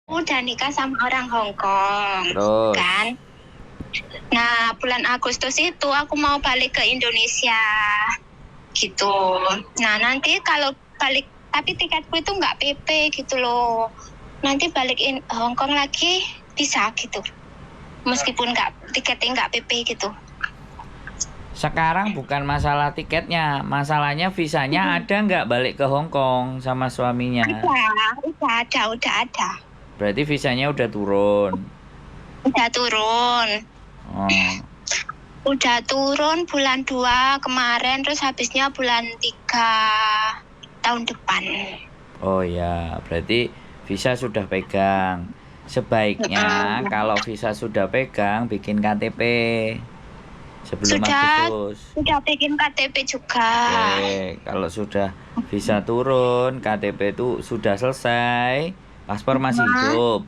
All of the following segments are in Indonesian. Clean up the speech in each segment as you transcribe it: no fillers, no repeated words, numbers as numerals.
Udah nikah sama orang Hong Kong, Terus? kan? Nah, bulan Agustus itu aku mau balik ke Indonesia, gitu. Nah, nanti kalau balik, tapi tiketku itu nggak PP gitu loh. Nanti balikin Hong Kong lagi bisa gitu, meskipun tiketnya nggak PP gitu. Sekarang bukan masalah tiketnya, masalahnya visanya ada nggak balik ke Hong Kong sama suaminya? Udah ada. Berarti visanya udah turun. Udah turun. Oh, Udah turun bulan 2 kemarin, terus habisnya bulan 3 tahun depan. oh ya, berarti visa sudah pegang. Sebaiknya kalau visa sudah pegang, bikin KTP sebelum Agustus. Sudah bikin KTP juga. Oke, kalau sudah visa turun, KTP itu sudah selesai, paspor masih hidup.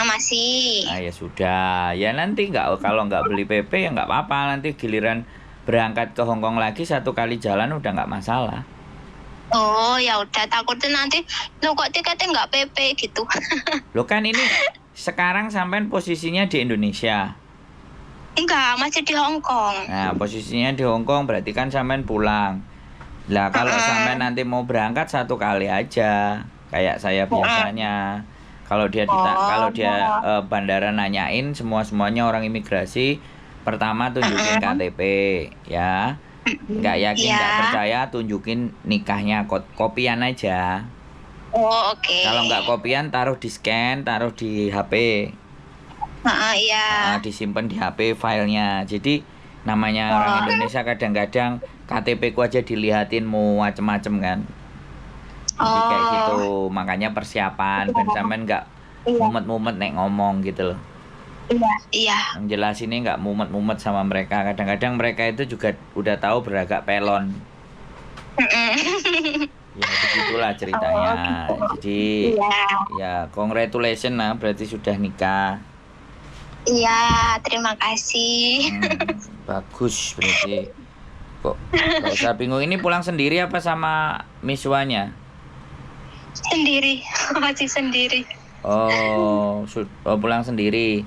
Masih. Nah ya sudah, ya nanti kalau nggak beli PP ya nggak apa-apa, nanti giliran berangkat ke Hong Kong lagi satu kali jalan udah nggak masalah. Oh ya udah, takutnya nanti lo kok tiketnya nggak PP gitu. Lo kan ini sekarang sampean posisinya di Indonesia. Enggak, masih di Hong Kong. Nah posisinya di Hong Kong berarti kan sampean pulang. Lah kalau sampean nanti mau berangkat satu kali aja, kayak saya biasanya. Kalau dia bandara nanyain semuanya orang imigrasi, pertama tunjukin KTP ya. Nggak yakin, nggak percaya, tunjukin nikahnya, kopian aja. Oh oke. Kalau nggak kopian, taruh di scan, taruh di HP. Iya. Disimpan di HP filenya. Jadi namanya orang Indonesia kadang-kadang KTP ku aja dilihatin mau macem-macem kan. Jadi kayak gitu, makanya persiapan ben sampean nggak mumet-mumet nek ngomong gitu loh. Iya. Yang jelas ini nggak mumet-mumet sama mereka. Kadang-kadang mereka itu juga udah tahu beragak pelon. Ya begitulah ceritanya. Jadi ya congratulations lah, berarti sudah nikah. Iya, terima kasih. Bagus berarti. Kok nggak usah bingung, ini pulang sendiri apa sama miswanya? Sendiri, masih sendiri. Oh, pulang sendiri.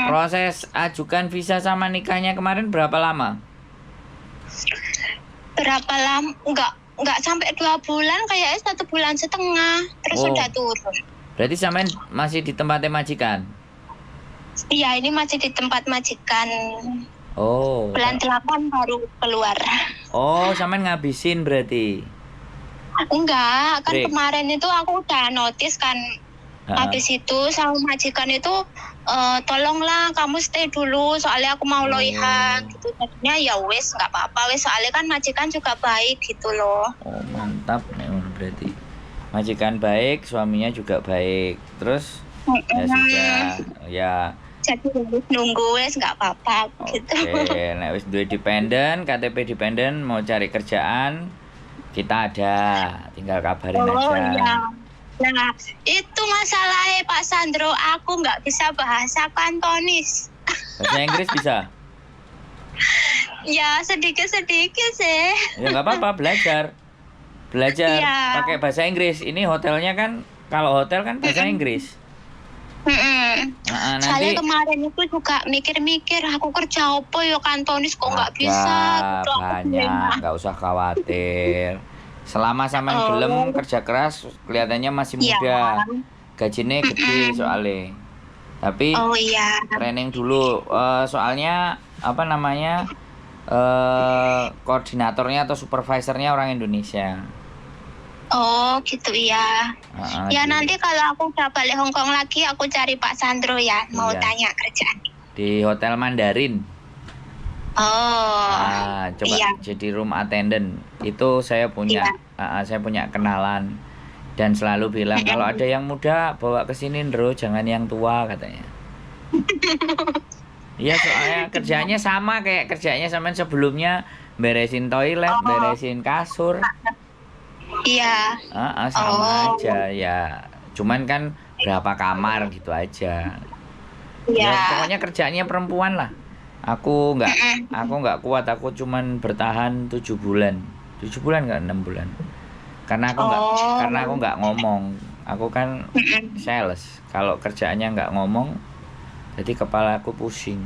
Proses ajukan visa sama nikahnya kemarin berapa lama? Berapa lama? Enggak sampai 2 bulan, kayaknya 1,5 bulan, terus sudah turun. Berarti sampean masih di tempatnya majikan? Iya, ini masih di tempat majikan. Oh. Bulan 8 baru keluar. Oh, sampean ngabisin berarti? Enggak, kan kemarin itu aku udah notice kan. Habis itu sama majikan itu tolonglah kamu stay dulu, soalnya aku mau loihan gitu. Jadinya ya wes nggak apa-apa wes, soalnya kan majikan juga baik gitu loh. Oh mantap nih berarti. Majikan baik, suaminya juga baik. Terus ya sudah ya. Jadi nunggu wes nggak apa-apa gitu. Oke, nek wis duwe dependen, KTP dependen, mau cari kerjaan, kita ada, tinggal kabarin aja. Iya. Nah, itu masalahnya Pak Sandro, aku nggak bisa bahasa Kantonis. Bahasa Inggris bisa? Ya, sedikit-sedikit sih. Ya nggak apa-apa, belajar pakai bahasa Inggris. Ini hotelnya kan, kalau hotel kan bahasa Inggris. Soalnya nanti kemarin itu juga mikir-mikir, aku kerja apa ya Kantonis kok nggak bisa. Banyak, nggak usah khawatir. Selama sampean gelem kerja keras, kelihatannya masih muda. Gajinya gede soalnya. Tapi training dulu. Soalnya apa namanya? Koordinatornya atau supervisornya orang Indonesia. Oh gitu ya. Ya nanti kalau aku udah balik Hong Kong lagi, aku cari Pak Sandro ya. Mau tanya kerjaan. Di Hotel Mandarin. Oh. Coba jadi room attendant. Itu saya punya kenalan dan selalu bilang kalau ada yang muda bawa ke sini Ndro, jangan yang tua katanya. Iya, soalnya kerjanya sama kayak kerjanya sampean sebelumnya, beresin toilet, beresin kasur. Iya. Sama aja ya. Cuman kan berapa kamar gitu aja. Ya, pokoknya kerjanya perempuan lah. Aku nggak kuat, aku cuman bertahan 7 bulan. 7 bulan nggak 6 bulan. Karena aku nggak ngomong. Aku kan Mm-mm. sales. Kalau kerjaannya nggak ngomong, jadi kepala aku pusing.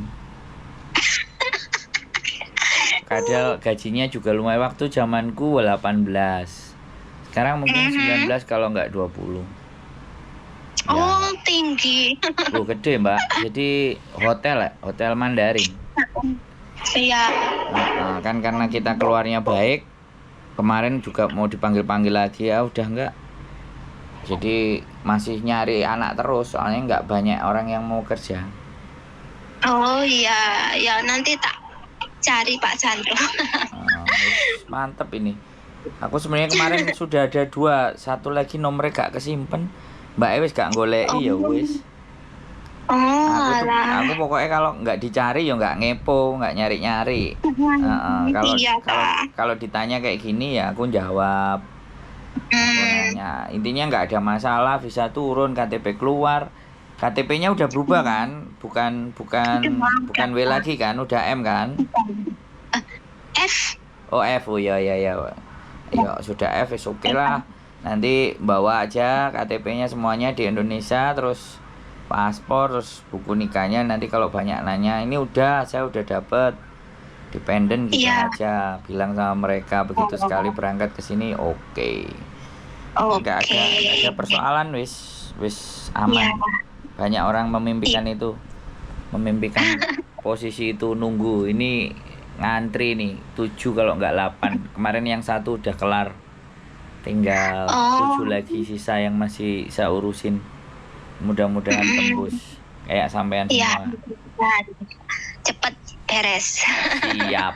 Kadang gajinya juga lumayan, waktu zamanku 18. Sekarang mungkin Mhm. 19 kalau nggak 20. Oh, Ya, tinggi. gede Mbak. Jadi hotel ya, hotel Mandarin. Iya. Kan karena kita keluarnya baik, kemarin juga mau dipanggil-panggil lagi ya udah nggak. Jadi masih nyari anak terus, soalnya nggak banyak orang yang mau kerja. Oh iya, ya nanti tak cari Pak Chandra. Mantep ini. Aku sebenarnya kemarin sudah ada 2, satu lagi nomornya gak kesimpen. Mbak Ewis gak goleki ya Oh, wis. oh Aku alah. pokoknya kalau nggak dicari ya nggak ngepo, nggak nyari-nyari. Kalau Iya kalau Kak. kalau ditanya kayak gini ya aku jawab. Aku Hmm. nanya, intinya nggak ada masalah, bisa turun, KTP keluar. KTP-nya udah berubah kan? Bukan bukan Udah bukan W Kak. lagi kan? Udah M kan? F. Oh F, oh ya ya ya. Ya sudah F, oke lah. Nanti bawa aja KTP-nya semuanya di Indonesia, terus paspor, terus buku nikahnya. Nanti kalau banyak nanya, ini udah, saya udah dapet dependen gitu Iya. aja. Bilang sama mereka begitu sekali berangkat ke sini, oke. Oke. Nggak ada persoalan, wis Iya. aman. Banyak orang memimpikan Iya. itu, memimpikan posisi itu nunggu. Ini ngantri nih 7 kalau nggak 8. Kemarin yang satu udah kelar, tinggal 7 Oh. lagi sisa yang masih saya urusin. Mudah-mudahan Mm-mm. tembus kayak sampean Iya. semua. Cepet beres. Siap.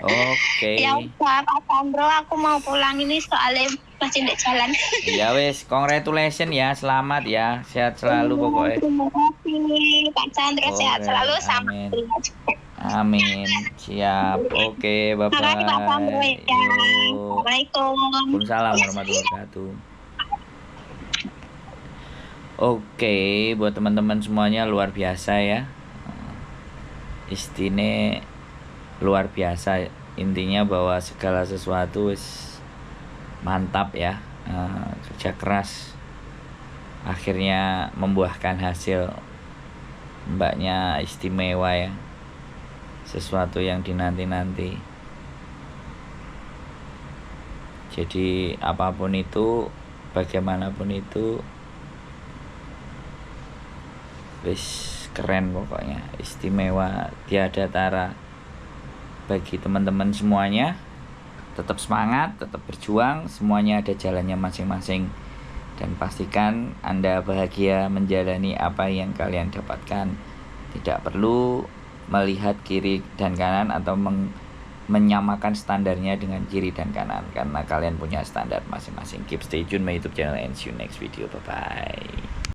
Oke. Ya udah Pak Chandra, aku mau pulang ini soalnya masih di jalan. Ya wes, congratulations ya, selamat ya, sehat selalu pokoknya. Terima kasih Pak Chandra, sehat Oke, selalu sama amin. istrinya juga. Amin. Siap. Oke, Makasih Pak Chandra bye-bye. ya. Yuk. Assalamualaikum. Waalaikumsalam warahmatullahi wabarakatuh. Oke, buat teman-teman semuanya luar biasa ya. Istine luar biasa. Intinya bahwa segala sesuatu wis mantap ya. Kerja keras akhirnya membuahkan hasil. Mbaknya istimewa ya. Sesuatu yang dinanti-nanti. Jadi apapun itu, bagaimanapun itu, wis keren pokoknya, istimewa, tiada tara. Bagi teman-teman semuanya, tetap semangat, tetap berjuang, semuanya ada jalannya masing-masing. Dan pastikan Anda bahagia menjalani apa yang kalian dapatkan. Tidak perlu melihat kiri dan kanan atau menyamakan standarnya dengan kiri dan kanan, karena kalian punya standar masing-masing. Keep stay tune my YouTube channel and see you next video. Bye bye.